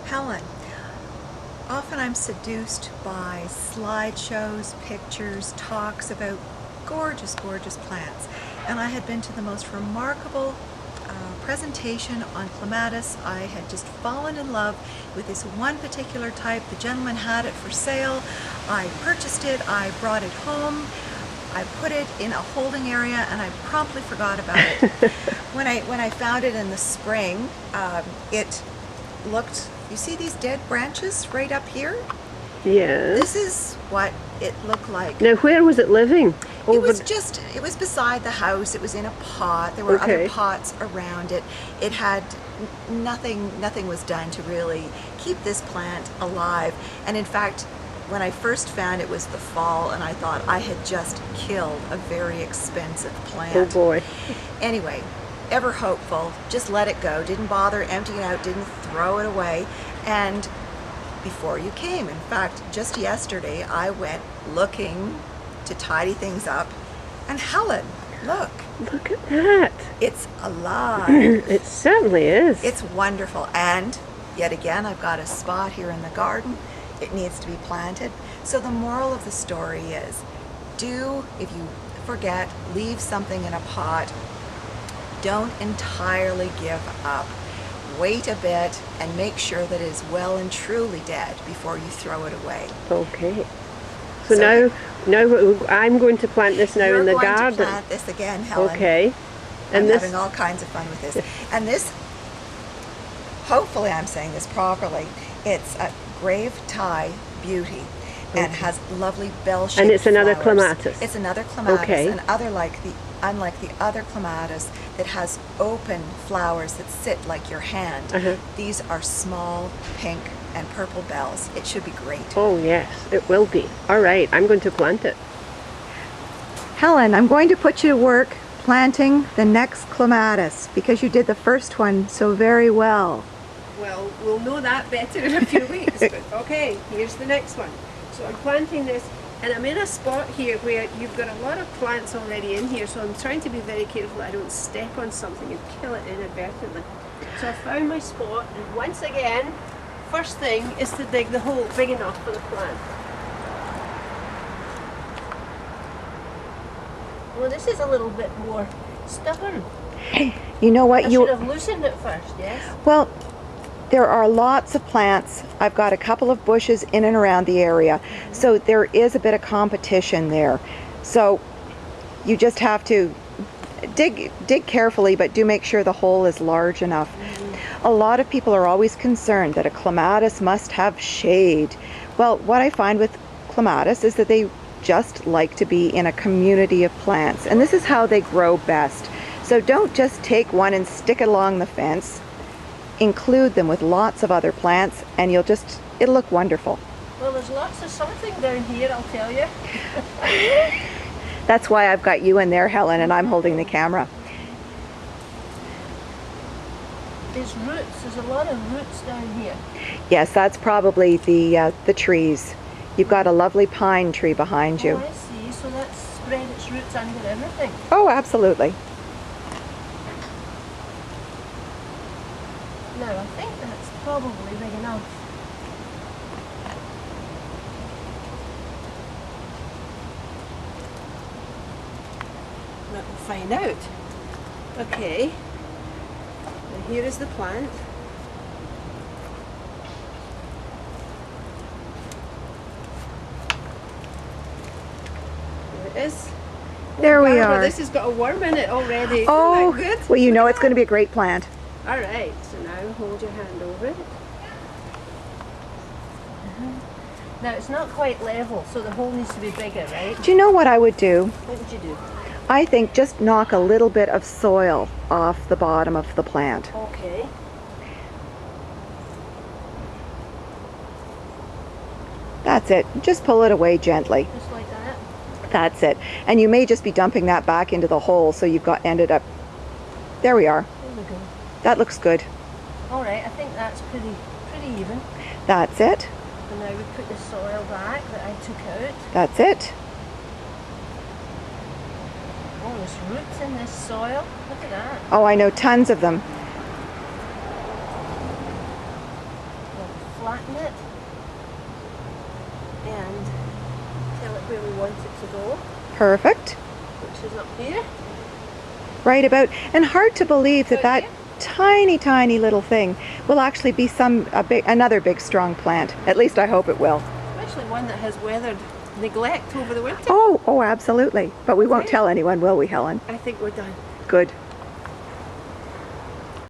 Helen, often I'm seduced by slideshows, pictures, talks about gorgeous, gorgeous plants. And I had been to the most remarkable presentation on clematis. I had just fallen in love with this one particular type. The gentleman had it for sale. I purchased it, I brought it home, I put it in a holding area, and I promptly forgot about it. When I found it in the spring, it looked, you see these dead branches right up here? Yes. This is what it looked like. Now, where was it living? It was beside the house. It was in a pot. There were other pots around it. It had nothing was done to really keep this plant alive. And in fact, when I first found it was the fall, and I thought I had just killed a very expensive plant. Oh boy. Anyway, ever hopeful, just let it go. Didn't bother emptying it out, didn't throw it away. And before you came, in fact, just yesterday, I went looking to tidy things up, and Helen, look. Look at that. It's alive. It certainly is. It's wonderful. And yet again, I've got a spot here in the garden. It needs to be planted. So the moral of the story is, if you forget, leave something in a pot. Don't entirely give up. Wait a bit and make sure that it is well and truly dead before you throw it away. Okay. So now I'm going to plant this now in the garden. You're going to plant this again, Helen. Okay. And I'm having all kinds of fun with this. And this, hopefully I'm saying this properly, it's a Gravetye Beauty, and has lovely bell-shaped flowers. And it's another clematis. It's another clematis, okay. And unlike the other clematis that has open flowers that sit like your hand, these are small pink and purple bells. It should be great. Oh yes, it will be. All right, I'm going to plant it. Helen, I'm going to put you to work planting the next clematis because you did the first one so very well. Well, we'll know that better in a few weeks. But okay, here's the next one. So I'm planting this, and I'm in a spot here where you've got a lot of plants already in here, so I'm trying to be very careful that I don't step on something and kill it inadvertently. So I found my spot, and once again, first thing is to dig the hole big enough for the plant. Well, this is a little bit more stubborn. You know what? I should have loosened it first, yes? Well, there are lots of plants. I've got a couple of bushes in and around the area, so there is a bit of competition there. So you just have to dig carefully, but do make sure the hole is large enough. A lot of people are always concerned that a clematis must have shade. Well, what I find with clematis is that they just like to be in a community of plants, and this is how they grow best. So don't just take one and stick it along the fence. Include them with lots of other plants, and it'll look wonderful. Well, there's lots of something down here, I'll tell you. That's why I've got you in there, Helen, and I'm holding the camera. There's roots. There's a lot of roots down here. Yes, that's probably the trees. You've got a lovely pine tree behind you. Oh, I see. So that's spread its roots under everything. Oh, absolutely. Now, I think that's probably big enough. Let me find out. Okay. Now here is the plant. There it is. There we are. This has got a worm in it already. Oh, Isn't that good? well, you know it's going to be a great plant. All right, so now hold your hand over it. Now it's not quite level, so the hole needs to be bigger, right? Do you know what I would do? What would you do? I think just knock a little bit of soil off the bottom of the plant. Okay. That's it. Just pull it away gently. Just like that? That's it. And you may just be dumping that back into the hole, so you've ended up. There we are. There we go. That looks good. All right, I think that's pretty even. That's it. And now we put the soil back that I took out. That's it. Oh, there's roots in this soil. Look at that. Oh, I know tons of them. Well, flatten it and tell it where we want it to go, Perfect. which is up here. Right about, and hard to believe that About that here? tiny, tiny little thing will actually be another big, strong plant. At least I hope it will. Especially one that has weathered neglect over the winter. Oh, absolutely. But we won't Okay. tell anyone, will we, Helen? I think we're done. Good.